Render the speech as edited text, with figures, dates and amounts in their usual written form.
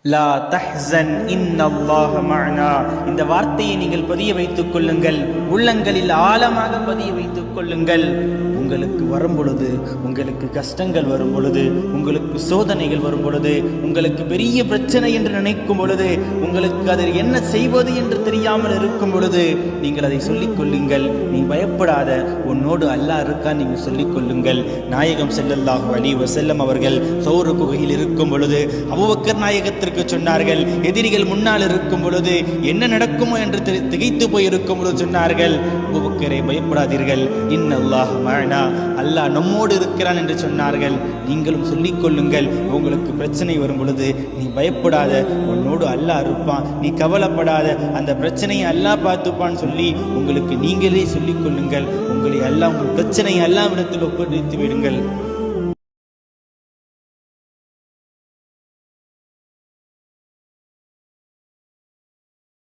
லா தஹ்சன் இன்னல்லாஹ மஅனா. இந்த வார்த்தையை நீங்கள் பதிய வைத்துக் கொள்ளுங்கள், உள்ளங்களில் ஆழமாக பதிய வைத்துக் கொள்ளுங்கள். உங்களுக்கு வரும் பொழுது, உங்களுக்கு கஷ்டங்கள் வரும் பொழுது, உங்களுக்கு சோதனைகள் வரும் பொழுது, உங்களுக்கு பெரிய பிரச்சனை என்று நினைக்கும் பொழுது, உங்களுக்கு அதில் என்ன செய்வது என்று தெரியாமல் இருக்கும் பொழுது, நீங்கள் அதை சொல்லிக் கொள்ளுங்கள். நீ பயப்படாத, உன்னோடு அல்லாஹ் இருக்கான், நீங்கள் சொல்லிக் கொள்ளுங்கள். நாயகம் ஸல்லல்லாஹு அலைஹி வஸல்லம் அவர்கள் சௌர் குகையில் இருக்கும் பொழுது அபூபக்கர் நாயகத்திற்கு சொன்னார்கள். எதிரிகள் முன்னால் இருக்கும் பொழுது என்ன நடக்குமோ என்று திகைத்து போய் இருக்கும் பொழுது சொன்னார்கள், அபூபக்கரே பயப்படாதீர்கள், இன்னல்லாஹ் மஅனா, அல்லாஹ் நம்மோடு இருக்கிறான் என்று சொன்னார்கள். நீங்களும் சொல்லிக் கொள்ளுங்கள், உங்களுக்கு பிரச்சனை வரும் பொழுது நீ பயப்படாத, உன்னோடு அல்லாஹ் இருப்பான், நீ கவலைப்படாத, அந்த பிரச்சனையை அல்லாஹ் பார்த்துப்பான்னு சொல்லி உங்களுக்கு நீங்களே சொல்லிக் கொள்ளுங்கள். உங்களை அல்லாஹ், உங்கள் பிரச்சனையை அல்லாஹ்விடத்தில் ஒப்படைத்து விடுங்கள்.